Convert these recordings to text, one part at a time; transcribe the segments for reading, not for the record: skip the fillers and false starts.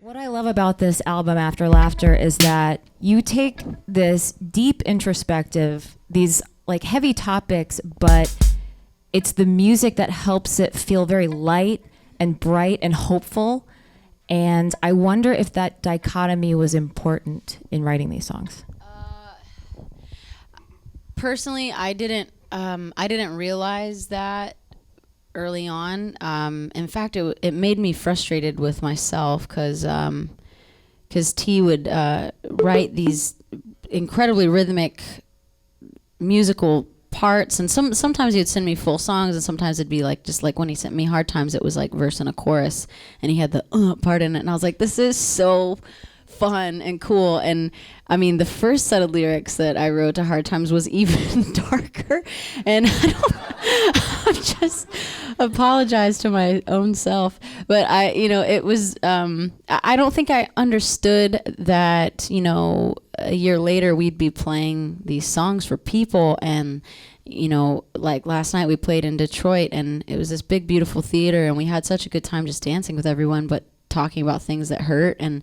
What I love about this album, After Laughter, is that you take this deep introspective, these like heavy topics, but it's the music that helps it feel very light and bright and hopeful. And I wonder if that dichotomy was important in writing these songs. Personally, I didn't realize that early on. In fact, it made me frustrated with myself because T would write these incredibly rhythmic musical parts, and sometimes he'd send me full songs, and sometimes it'd be like, just like when he sent me Hard Times, it was like verse and a chorus, and he had the part in it, and I was like, this is so fun and cool. And I mean, the first set of lyrics that I wrote to Hard Times was even darker, and I just apologize to my own self, but it was, I don't think I understood that, a year later we'd be playing these songs for people. And like last night we played in Detroit, and it was this big beautiful theater, and we had such a good time just dancing with everyone, but talking about things that hurt, and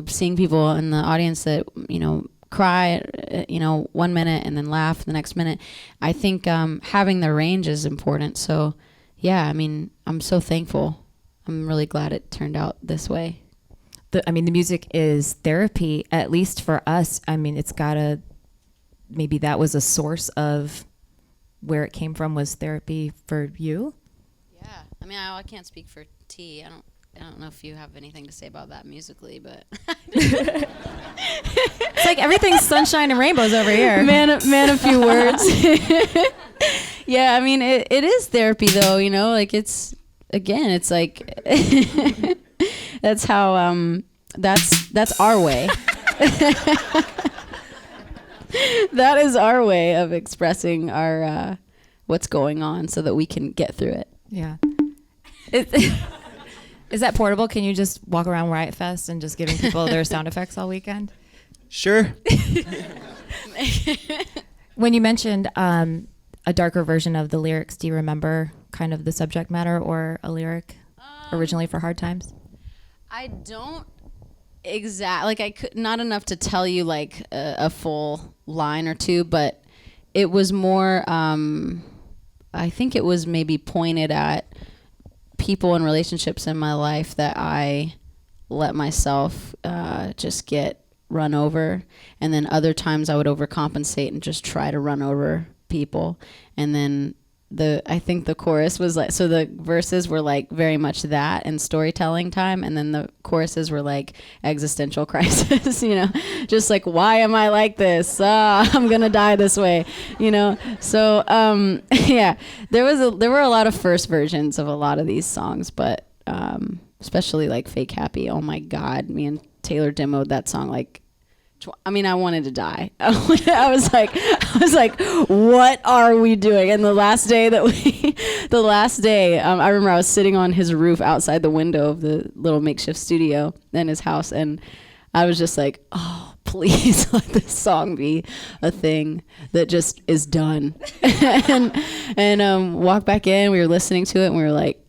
seeing people in the audience that cry 1 minute and then laugh the next minute. I think having the range is important. So yeah, I mean, I'm so thankful. I'm really glad it turned out this way. The music is therapy, at least for us. I mean, maybe that was a source of where it came from, was therapy for you. Yeah, I mean, I can't speak for T. I don't know if you have anything to say about that musically, but it's like everything's sunshine and rainbows over here. Man, a few words. Yeah, I mean, it is therapy though, like it's like that's how that's our way. That is our way of expressing our what's going on so that we can get through it. Yeah. Is that portable? Can you just walk around Riot Fest and just giving people their sound effects all weekend? Sure. When you mentioned a darker version of the lyrics, do you remember kind of the subject matter or a lyric originally for Hard Times? I don't I could not enough to tell you like a full line or two, but it was more, I think it was maybe pointed at people and relationships in my life that I let myself just get run over, and then other times I would overcompensate and just try to run over people. And then I think the chorus was like, so the verses were like very much that and storytelling time, and then the choruses were like existential crisis, just like, why am I like this? I'm gonna die this way, So yeah, there were a lot of first versions of a lot of these songs, but especially like Fake Happy. Oh my God, me and Taylor demoed that song like. I wanted to die. I was like, what are we doing? And the last day, I remember I was sitting on his roof outside the window of the little makeshift studio in his house, and I was just like, oh, please let this song be a thing that just is done. and walked back in. We were listening to it, and we were like,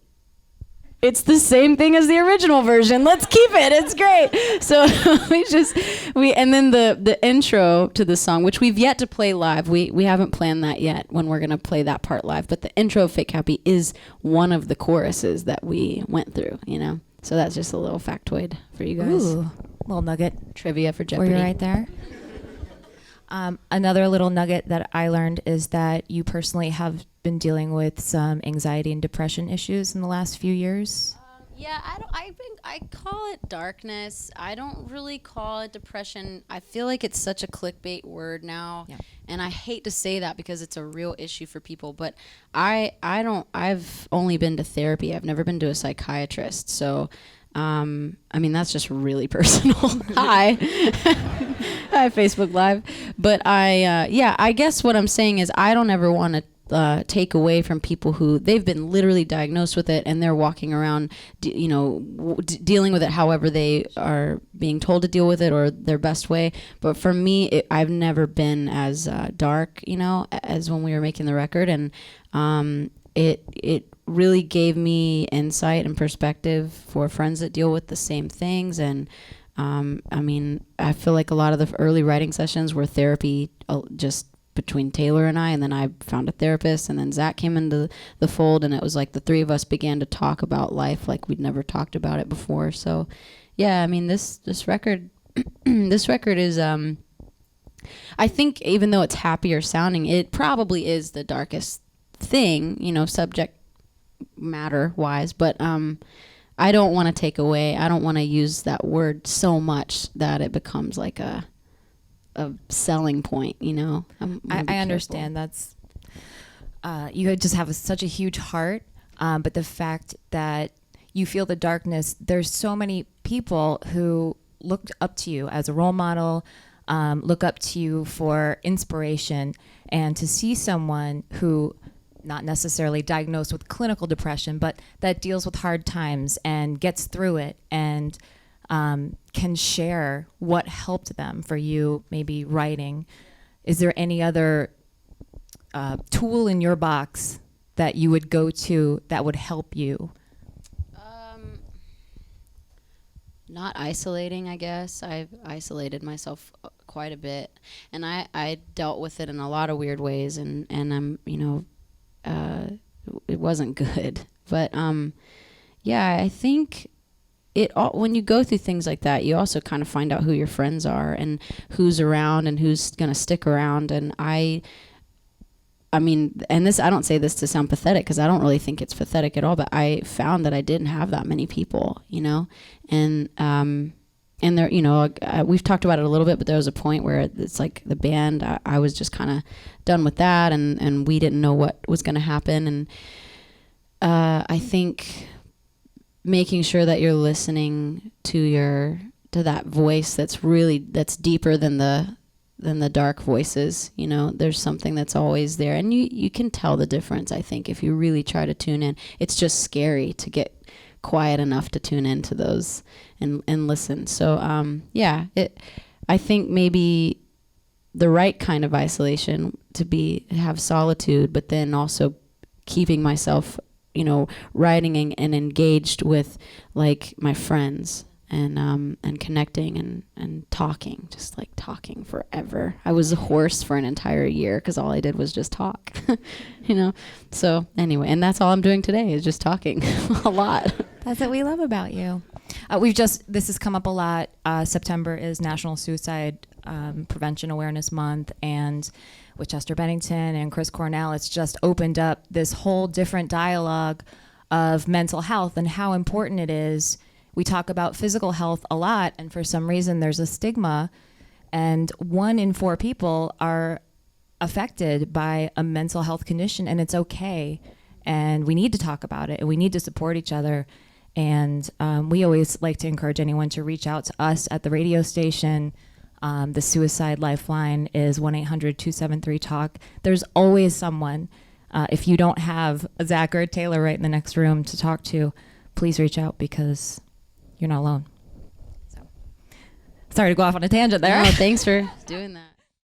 it's the same thing as the original version. Let's keep it. It's great. So and then the intro to the song, which we've yet to play live. We haven't planned that yet when we're going to play that part live. But the intro of Fake Happy is one of the choruses that we went through, So that's just a little factoid for you guys. Ooh, little nugget. Trivia for Jeopardy. Were you right there? Another little nugget that I learned is that you personally have been dealing with some anxiety and depression issues in the last few years. Yeah, I call it darkness. I don't really call it depression. I feel like it's such a clickbait word now, yeah. And I hate to say that because it's a real issue for people. But I've only been to therapy. I've never been to a psychiatrist. So, that's just really personal. Hi. Hi, Facebook Live. But I guess what I'm saying is I don't ever want to take away from people who they've been literally diagnosed with it and they're walking around, dealing with it however they are being told to deal with it or their best way. But for me, I've never been as dark, as when we were making the record. And it really gave me insight and perspective for friends that deal with the same things. And I mean, I feel like a lot of the early writing sessions were therapy, just between Taylor and I, and then I found a therapist, and then Zach came into the fold, and it was like the three of us began to talk about life like we'd never talked about it before. So yeah, I mean, this record this record is I think, even though it's happier sounding, it probably is the darkest thing, you know, subject matter wise, but I don't want to take away, I don't want to use that word so much that it becomes like a selling point, you know. I understand. That's you just have such a huge heart, but the fact that you feel the darkness, there's so many people who looked up to you as a role model, look up to you for inspiration, and to see someone who, not necessarily diagnosed with clinical depression, but that deals with hard times and gets through it, and can share what helped them. For you, maybe writing. Is there any other tool in your box that you would go to that would help you? Not isolating, I guess. I've isolated myself quite a bit, and I dealt with it in a lot of weird ways, and I'm, you know, it wasn't good. But yeah, I think when you go through things like that, you also kind of find out who your friends are and who's around and who's going to stick around. And I mean, and this, I don't say this to sound pathetic, because I don't really think it's pathetic at all, but I found that I didn't have that many people, you know, and there, you know, we've talked about it a little bit, but there was a point where it's like the band, I was just kind of done with that, and we didn't know what was going to happen. And I think making sure that you're listening to that voice that's deeper than the dark voices, you know, there's something that's always there, and you can tell the difference, I think, if you really try to tune in. It's just scary to get quiet enough to tune into those and listen. So yeah, I think maybe the right kind of isolation to have solitude, but then also keeping myself, you know, writing and engaged with like my friends, and connecting and talking, just like talking forever. I was a horse for an entire year because all I did was just talk, you know. So anyway, and that's all I'm doing today is just talking a lot. That's what we love about you. This has come up a lot. September is National Suicide Prevention Awareness Month, and with Chester Bennington and Chris Cornell, it's just opened up this whole different dialogue of mental health and how important it is. We talk about physical health a lot, and for some reason there's a stigma, and 1 in 4 people are affected by a mental health condition, and it's okay. And we need to talk about it, and we need to support each other. And we always like to encourage anyone to reach out to us at the radio station. The Suicide Lifeline is 1-800-273-TALK. There's always someone. If you don't have Zach or Taylor right in the next room to talk to, please reach out, because you're not alone. So, sorry to go off on a tangent there. No, thanks for doing that.